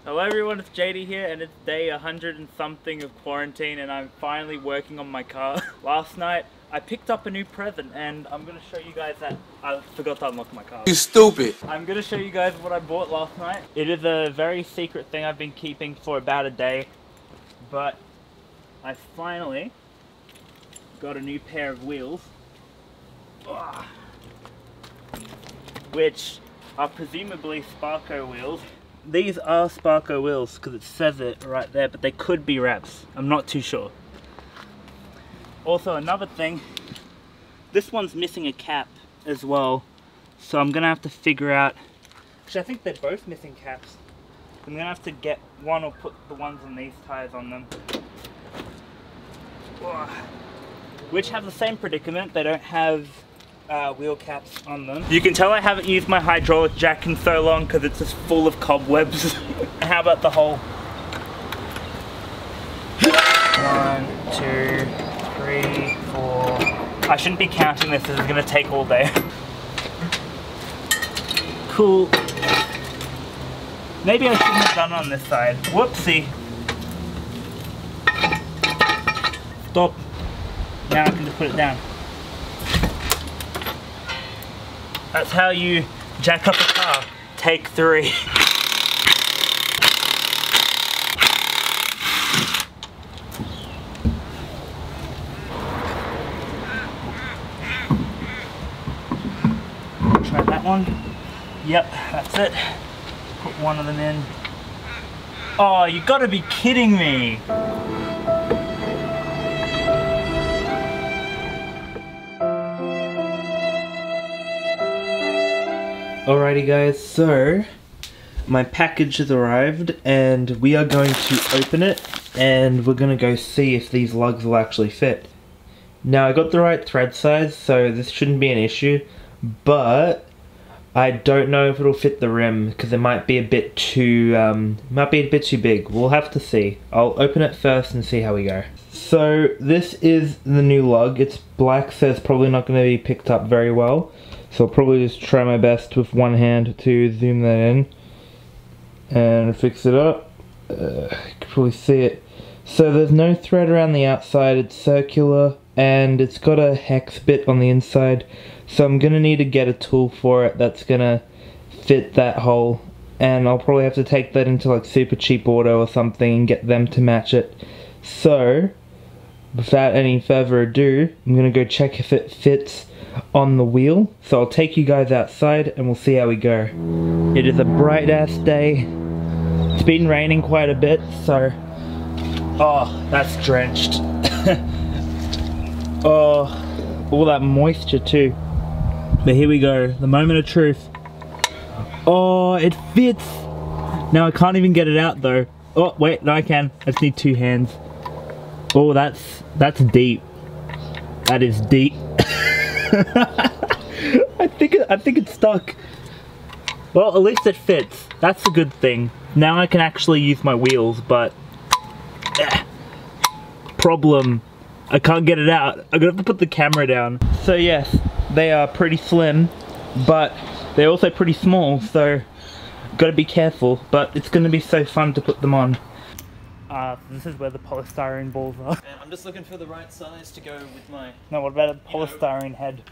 Hello everyone, it's JD here and it's day 100 and something of quarantine and I'm finally working on my car. Last night I picked up a new present and I'm going to show you guys that I forgot to unlock my car. You stupid! I'm going to show you guys what I bought last night. It is a very secret thing I've been keeping for about a day, but I finally got a new pair of wheels, which are presumably Sparko wheels. These are Sparko wheels because it says it right there, but they could be wraps. I'm not too sure. Also, another thing, this one's missing a cap as well, so I'm gonna have to figure out. Actually, I think they're both missing caps. I'm gonna have to get one or put the ones on these tires on them, which have the same predicament. They don't have wheel caps on them. You can tell I haven't used my hydraulic jack in so long because it's just full of cobwebs. How about the hole? 1, 2, 3, 4. I shouldn't be counting this, this is going to take all day. Cool. Maybe I shouldn't have done it on this side. Whoopsie. Stop. Now I can just put it down. That's how you jack up a car. Take 3. Try that one. Yep, that's it. Put one of them in. Oh, you gotta be kidding me! Alrighty guys, so my package has arrived and we are going to open it and we're going to go see if these lugs will actually fit. Now I got the right thread size, so this shouldn't be an issue, but I don't know if it'll fit the rim because it might be a bit too big. We'll have to see. I'll open it first and see how we go. So this is the new lug. It's black, so it's probably not going to be picked up very well. So I'll probably just try my best with one hand to zoom that in and fix it up. You can probably see it. So there's no thread around the outside, it's circular and it's got a hex bit on the inside. So I'm gonna need to get a tool for it that's gonna fit that hole, and I'll probably have to take that into like Super Cheap Auto or something and get them to match it. So without any further ado, I'm gonna go check if it fits on the wheel. So I'll take you guys outside and we'll see how we go. It is a bright ass day. It's been raining quite a bit, so oh, that's drenched. Oh, all that moisture too. But here we go, the moment of truth. Oh, it fits. Now I can't even get it out though. Oh wait, no I can. I just need 2 hands. Oh, that's deep. That is deep. I think it's stuck. Well, at least it fits. That's a good thing. Now I can actually use my wheels, but problem, I can't get it out. I'm gonna have to put the camera down. So yes, they are pretty slim, but they're also pretty small, so gotta be careful, but it's gonna be so fun to put them on. This is where the polystyrene balls are. And I'm just looking for the right size to go with my... No, what about a polystyrene head?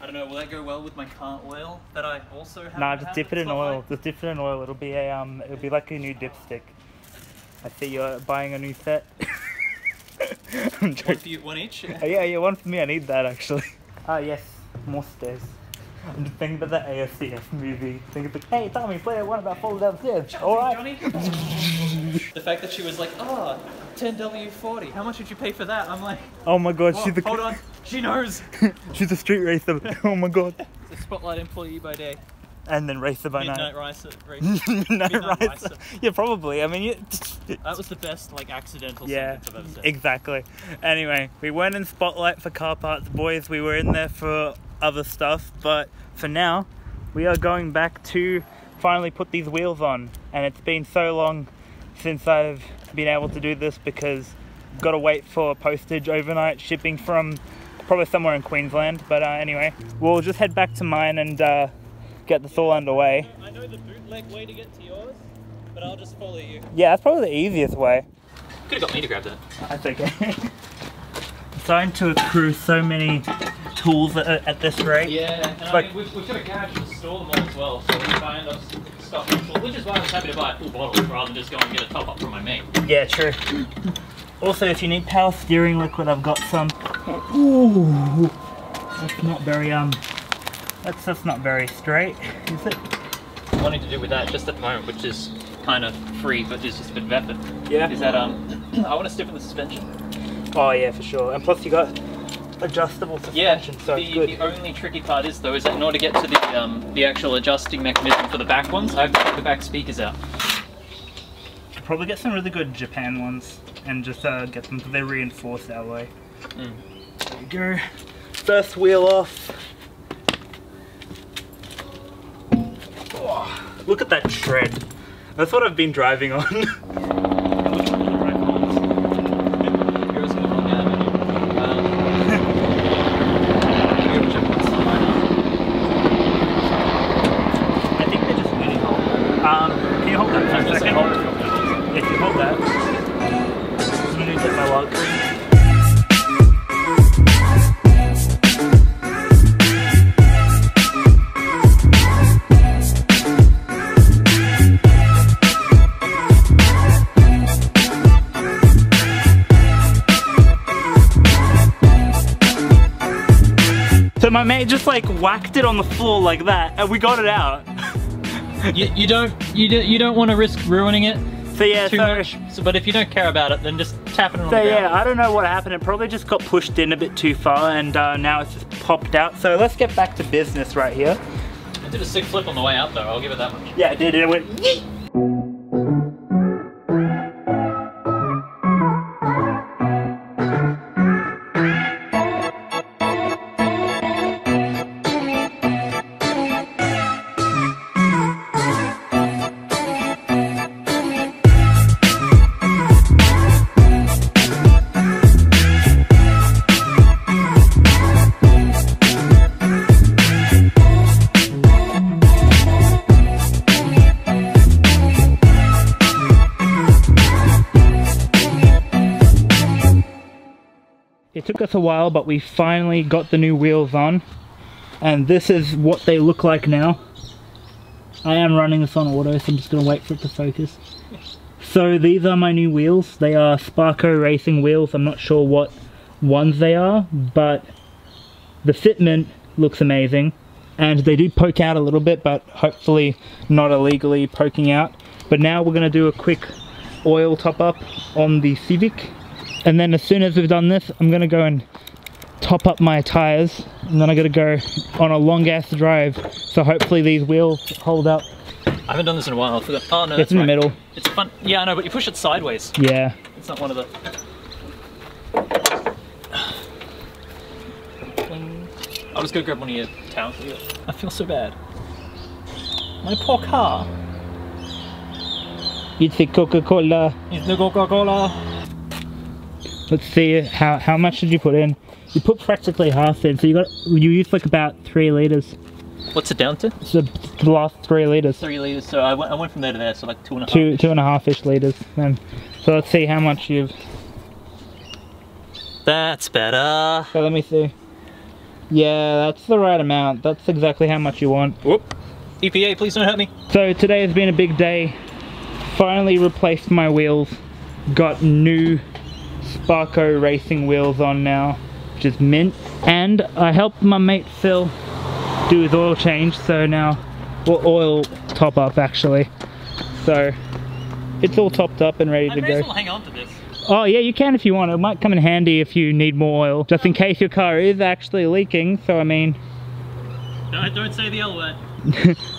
I don't know, will that go well with my car oil that I also have? Nah, just dip it in oil. Just dip it in oil. It'll be a it'll be like a new dipstick. I see you're buying a new set. I'm joking. One for you, one each? Yeah, one for me. I need that actually. Yes, more stairs. I'm just thinking about that AFCF movie. Thinking like, hey Tommy, play one about falling down the stairs. Alright. The fact that she was like, oh, 10W40. How much did you pay for that? I'm like, oh my god, oh, she's a... Hold on, she knows. She's a street racer. Oh my god. The Spotlight employee by day. And then racer by night. Midnight racer. Midnight racer. Yeah, probably. I mean, that was the best, like, accidental sentence I've ever said. Exactly. Anyway, we weren't in Spotlight for car parts, boys. We were in there for other stuff, but for now, we are going back to finally put these wheels on. And it's been so long since I've been able to do this because I've got to wait for postage overnight shipping from probably somewhere in Queensland. But anyway, we'll just head back to mine and get this all underway. I know the bootleg way to get to yours. but I'll just follow you. Yeah, that's probably the easiest way. Could have got me to grab that. That's okay. I'm starting to accrue so many tools at this rate. Yeah, and I mean, we've got a garage to store them all as well, so we find us stuff, which is why I was happy to buy a full bottle rather than just go and get a top up from my mate. Yeah, true. Also, if you need power steering liquid, I've got some. Ooh, that's not very that's not very straight, is it? Wanting to do with that just at the moment, which is kind of free, but there's just a bit of effort. Yeah. Is that I want to stiffen the suspension. Oh yeah, for sure. And plus you got adjustable suspension, so it's good. The only tricky part is though, is that in order to get to the actual adjusting mechanism for the back ones, I have to take the back speakers out. Could probably get some really good Japan ones and just get them, because they're reinforced that way. There you go. First wheel off. Oh, look at that tread. That's what I've been driving on. Can you hold that for a second? If you hold that, I'm going to get my log. So my mate just like whacked it on the floor like that, and we got it out. You don't want to risk ruining it. So yeah, too much. So, but if you don't care about it, then just tap it on the ground. Yeah, I don't know what happened. It probably just got pushed in a bit too far, and now it's just popped out. So let's get back to business right here. It did a sick flip on the way out though, I'll give it that much. Yeah, it did. It went yeet. It took us a while, but we finally got the new wheels on, and this is what they look like now. I am running this on auto, so I'm just going to wait for it to focus. So these are my new wheels. They are Sparco racing wheels. I'm not sure what ones they are, but the fitment looks amazing, and they do poke out a little bit, but hopefully not illegally poking out. But now we're going to do a quick oil top up on the Civic. And then as soon as we've done this, I'm gonna go and top up my tires, and then I'm gonna go on a long ass drive. So hopefully these wheels hold up. I haven't done this in a while. I forgot. Oh no, it's in the middle. It's fun. Yeah, I know, but you push it sideways. Yeah. It's not one of the. I'll just go grab one of your towels. I feel so bad. My poor car. It's a Coca-Cola. It's the Coca-Cola. Let's see, how much did you put in? You put practically half in, so you used like about 3 liters. What's it down to? It's the last 3 liters. 3 liters, so I went from there to there, so like 2.5. 2.5-ish liters. Then. So let's see how much you've... That's better. So let me see. Yeah, that's the right amount. That's exactly how much you want. Whoop. EPA, please don't hurt me. So today has been a big day. Finally replaced my wheels. Got new Sparco racing wheels on now, which is mint. And I helped my mate Phil do his oil change, so now, well, oil top up actually. So it's all topped up and ready to go. I may as well hang on to this. Oh yeah, you can if you want. It might come in handy if you need more oil, just in case your car is actually leaking. So I mean, no, don't say the L word.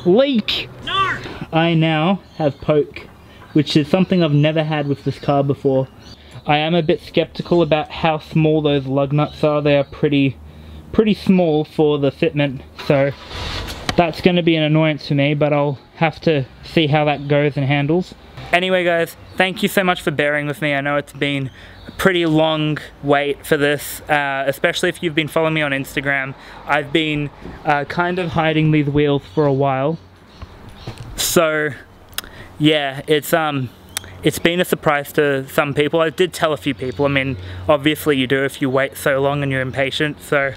Leak! No! I now have poke, which is something I've never had with this car before. I am a bit skeptical about how small those lug nuts are. They are pretty small for the fitment, so that's going to be an annoyance for me, but I'll have to see how that goes and handles. Anyway guys, thank you so much for bearing with me. I know it's been a pretty long wait for this, especially if you've been following me on Instagram. I've been kind of hiding these wheels for a while. So yeah, it's been a surprise to some people. I did tell a few people. I mean, obviously you do if you wait so long and you're impatient. So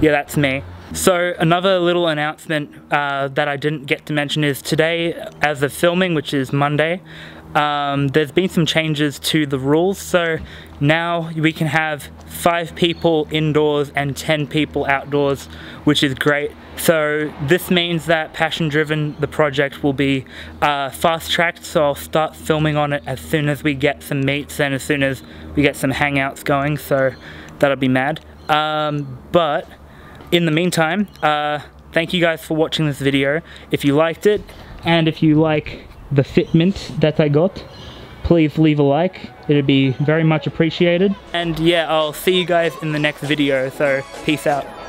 yeah, that's me. So another little announcement that I didn't get to mention is today, as of filming, which is Monday, there's been some changes to the rules. So now we can have 5 people indoors and 10 people outdoors, which is great. So this means that Passion Driven, the project, will be fast-tracked, so I'll start filming on it as soon as we get some meets and as soon as we get some hangouts going, so that'll be mad. But in the meantime, thank you guys for watching this video. If you liked it, and if you like the fitment that I got, please leave a like. It'd be very much appreciated. And yeah, I'll see you guys in the next video, so peace out.